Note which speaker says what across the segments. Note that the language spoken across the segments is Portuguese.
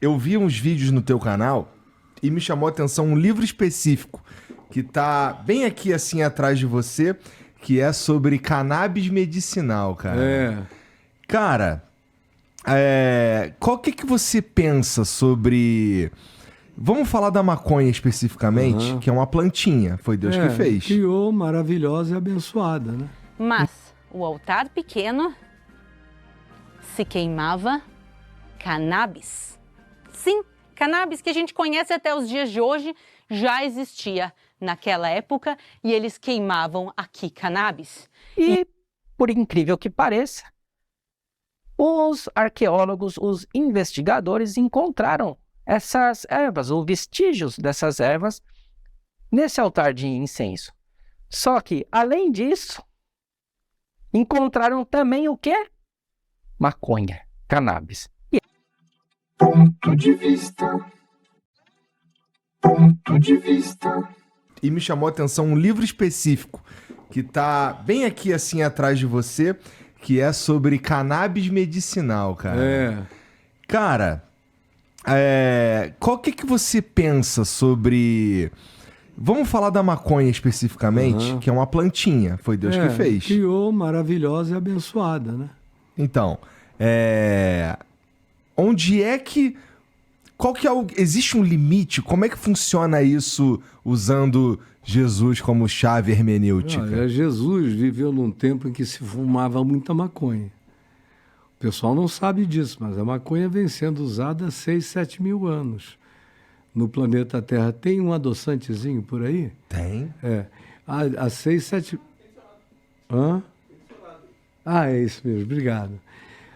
Speaker 1: Eu vi uns vídeos no teu canal e me chamou a atenção um livro específico que tá bem aqui assim atrás de você, que é sobre cannabis medicinal, cara. Cara, qual que você pensa sobre... Vamos falar da maconha especificamente, que é uma plantinha, foi Deus que fez.
Speaker 2: Criou, maravilhosa e abençoada, né?
Speaker 3: Mas o altar pequeno se queimava cannabis. Sim, cannabis que a gente conhece até os dias de hoje já existia naquela época e eles queimavam aqui cannabis.
Speaker 4: E, por incrível que pareça, os arqueólogos, os investigadores encontraram essas ervas, ou vestígios dessas ervas, nesse altar de incenso. Só que, além disso, encontraram também o quê? Maconha, cannabis.
Speaker 5: Ponto de vista. Ponto de vista.
Speaker 1: E me chamou a atenção um livro específico que tá bem aqui assim atrás de você, que é sobre cannabis medicinal, cara. Cara, qual que você pensa sobre... Vamos falar da maconha especificamente, que é uma plantinha, foi Deus que fez.
Speaker 2: Criou, maravilhosa e abençoada, né?
Speaker 1: Então, onde é que... Qual que é o... Existe um limite? Como é que funciona isso usando Jesus como chave hermenêutica?
Speaker 2: Olha, Jesus viveu num tempo em que se fumava muita maconha. O pessoal não sabe disso, mas a maconha vem sendo usada há 6, 7 mil anos. No planeta Terra tem um adoçantezinho por aí?
Speaker 1: Tem.
Speaker 2: Há 6, 7... Hã? É isso mesmo, obrigado.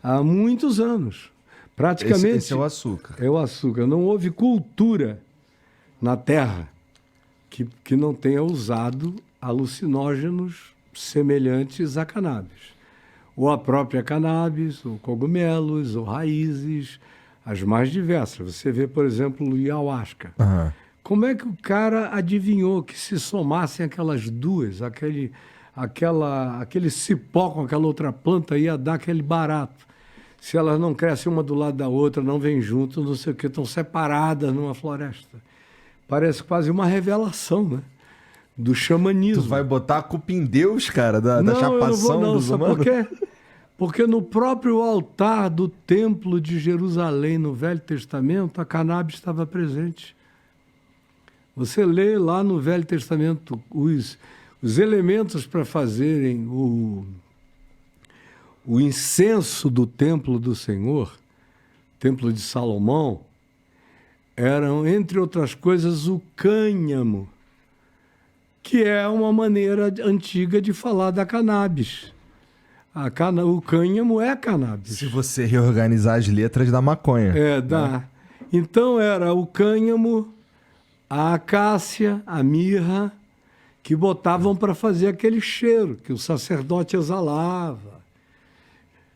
Speaker 2: Há muitos anos. Praticamente...
Speaker 1: Esse é o açúcar.
Speaker 2: É o açúcar. Não houve cultura na Terra que não tenha usado alucinógenos semelhantes a cannabis. Ou a própria cannabis, ou cogumelos, ou raízes, as mais diversas. Você vê, por exemplo, o ayahuasca. Como é que o cara adivinhou que se somassem aquelas duas, aquele cipó com aquela outra planta, ia dar aquele barato? Se elas não crescem uma do lado da outra, não vêm juntas, não sei o que, estão separadas numa floresta. Parece quase uma revelação, né? Do xamanismo.
Speaker 1: Tu vai botar a culpa em Deus, cara, da chapação dos humanos?
Speaker 2: Por quê? Porque no próprio altar do Templo de Jerusalém, no Velho Testamento, a cannabis estava presente. Você lê lá no Velho Testamento os elementos para fazerem o incenso do Templo do Senhor, Templo de Salomão, eram, entre outras coisas, o cânhamo, que é uma maneira antiga de falar da cannabis. O cânhamo é cannabis.
Speaker 1: Se você reorganizar as letras da maconha.
Speaker 2: Dá. Então era o cânhamo, a acácia, a mirra, que botavam para fazer aquele cheiro que o sacerdote exalava.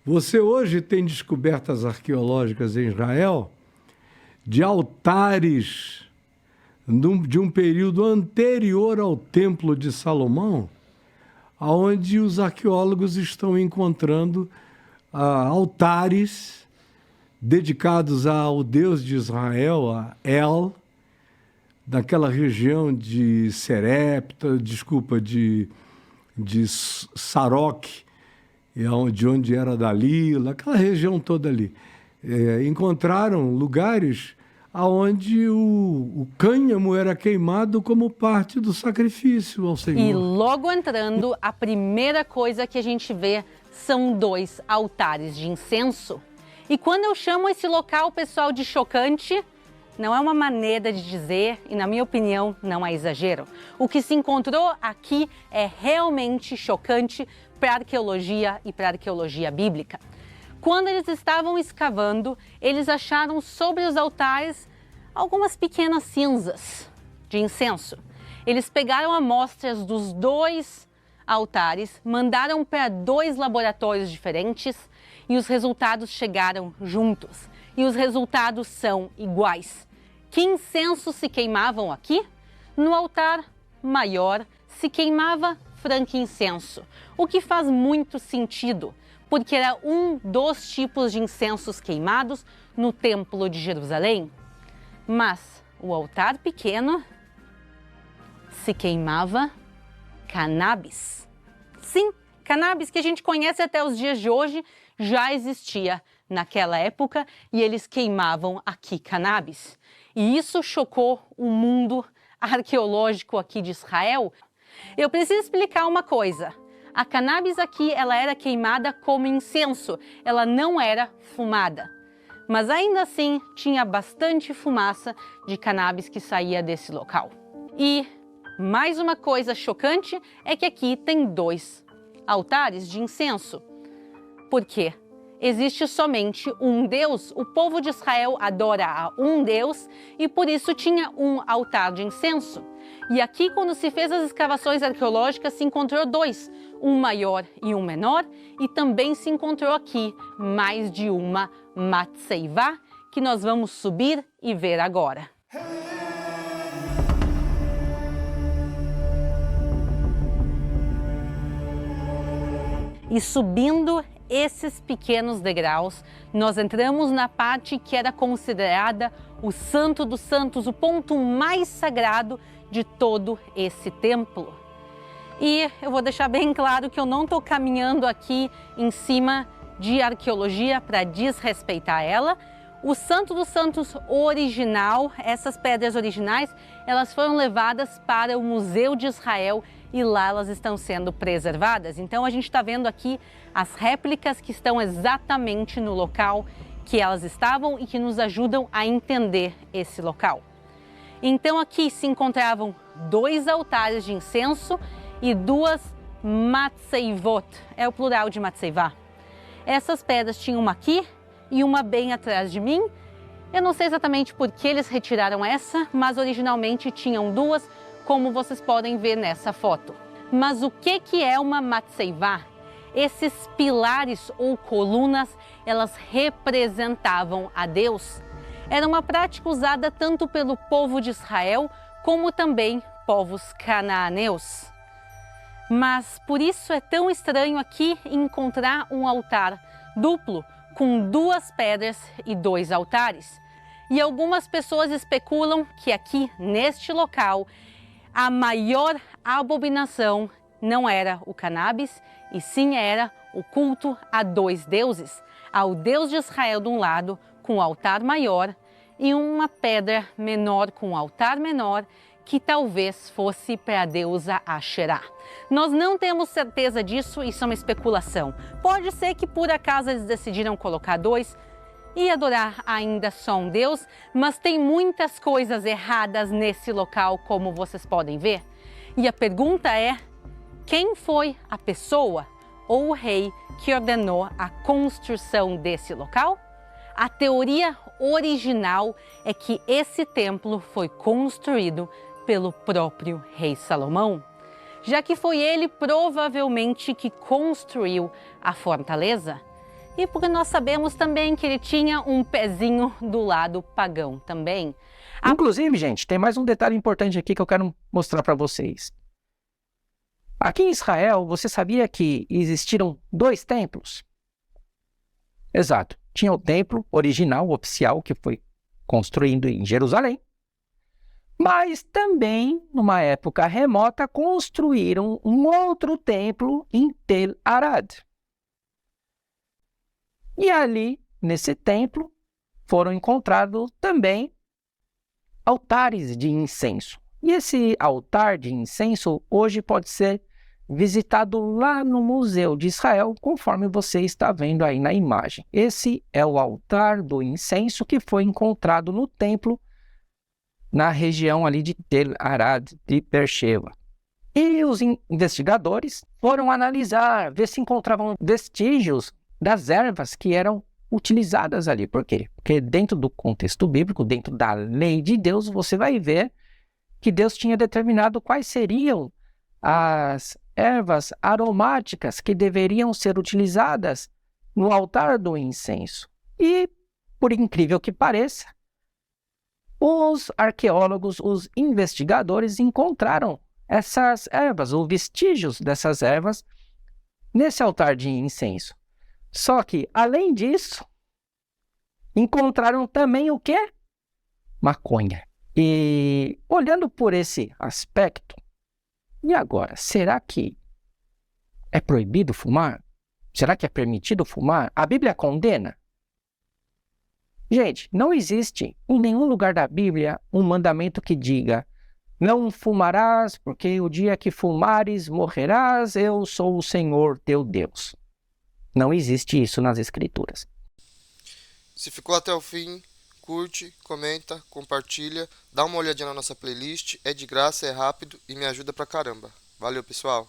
Speaker 2: Você hoje tem descobertas arqueológicas em Israel de altares de um período anterior ao Templo de Salomão, onde os arqueólogos estão encontrando altares dedicados ao Deus de Israel, a El, daquela região de Serepta, de Saroc, de onde era Dalila, aquela região toda ali. Encontraram lugares onde o cânhamo era queimado como parte do sacrifício ao Senhor.
Speaker 3: E logo entrando, a primeira coisa que a gente vê são 2 altares de incenso. E quando eu chamo esse local, pessoal, de chocante, não é uma maneira de dizer, e na minha opinião, não é exagero. O que se encontrou aqui é realmente chocante para a arqueologia e para a arqueologia bíblica. Quando eles estavam escavando, eles acharam sobre os altares algumas pequenas cinzas de incenso. Eles pegaram amostras dos 2 altares, mandaram para 2 laboratórios diferentes e os resultados chegaram juntos. E os resultados são iguais. Que incensos se queimavam aqui? No altar maior se queimava frankincenso, o que faz muito sentido, porque era um dos tipos de incensos queimados no Templo de Jerusalém, mas o altar pequeno se queimava cannabis. Sim, cannabis que a gente conhece até os dias de hoje já existia naquela época e eles queimavam aqui cannabis. E isso chocou o mundo arqueológico aqui de Israel. Eu preciso explicar uma coisa. A cannabis aqui, ela era queimada como incenso, ela não era fumada. Mas ainda assim, tinha bastante fumaça de cannabis que saía desse local. E mais uma coisa chocante é que aqui tem 2 altares de incenso. Por quê? Existe somente um Deus, o povo de Israel adora a um Deus e por isso tinha um altar de incenso. E aqui, quando se fez as escavações arqueológicas, se encontrou 2, um maior e um menor, e também se encontrou aqui mais de uma matseivá, que nós vamos subir e ver agora. E subindo esses pequenos degraus, nós entramos na parte que era considerada o Santo dos Santos, o ponto mais sagrado de todo esse templo. E eu vou deixar bem claro que eu não estou caminhando aqui em cima de arqueologia para desrespeitar ela. O Santo dos Santos original, essas pedras originais, elas foram levadas para o Museu de Israel e lá elas estão sendo preservadas. Então a gente está vendo aqui as réplicas que estão exatamente no local que elas estavam e que nos ajudam a entender esse local. Então aqui se encontravam 2 altares de incenso e 2 matseivot, é o plural de matseivá. Essas pedras tinham uma aqui e uma bem atrás de mim. Eu não sei exatamente por que eles retiraram essa, mas originalmente tinham 2, como vocês podem ver nessa foto. Mas o que é uma matseivá? Esses pilares ou colunas, elas representavam a Deus. Era uma prática usada tanto pelo povo de Israel, como também povos cananeus. Mas por isso é tão estranho aqui encontrar um altar duplo, com 2 pedras e 2 altares. E algumas pessoas especulam que aqui, neste local, a maior abominação não era o cannabis, e sim era o culto a 2 deuses, ao Deus de Israel de um lado, com o altar maior, e uma pedra menor com o altar menor, que talvez fosse para a deusa Asherá. Nós não temos certeza disso, isso é uma especulação. Pode ser que por acaso eles decidiram colocar 2 e adorar ainda só um Deus, mas tem muitas coisas erradas nesse local, como vocês podem ver. E a pergunta é, quem foi a pessoa ou o rei que ordenou a construção desse local? A teoria original é que esse templo foi construído pelo próprio rei Salomão, já que foi ele provavelmente que construiu a fortaleza. E porque nós sabemos também que ele tinha um pezinho do lado pagão também.
Speaker 4: Inclusive, gente, tem mais um detalhe importante aqui que eu quero mostrar para vocês. Aqui em Israel, você sabia que existiram 2 templos? Exato. Tinha o templo original, oficial, que foi construído em Jerusalém. Mas também, numa época remota, construíram um outro templo em Tel Arad. E ali, nesse templo, foram encontrados também altares de incenso. E esse altar de incenso hoje pode ser visitado lá no Museu de Israel, conforme você está vendo aí na imagem. Esse é o altar do incenso que foi encontrado no templo na região ali de Tel Arad, de Beersheba. E os investigadores foram analisar, ver se encontravam vestígios das ervas que eram utilizadas ali. Por quê? Porque dentro do contexto bíblico, dentro da lei de Deus, você vai ver que Deus tinha determinado quais seriam as ervas aromáticas que deveriam ser utilizadas no altar do incenso. E, por incrível que pareça, os arqueólogos, os investigadores encontraram essas ervas, ou vestígios dessas ervas, nesse altar de incenso. Só que, além disso, encontraram também o quê? Maconha. E olhando por esse aspecto, e agora, será que é proibido fumar? Será que é permitido fumar? A Bíblia condena? Gente, não existe em nenhum lugar da Bíblia um mandamento que diga: não fumarás, porque o dia que fumares morrerás, eu sou o Senhor teu Deus. Não existe isso nas Escrituras.
Speaker 6: Se ficou até o fim, curte, comenta, compartilha, dá uma olhadinha na nossa playlist, é de graça, é rápido e me ajuda pra caramba. Valeu, pessoal!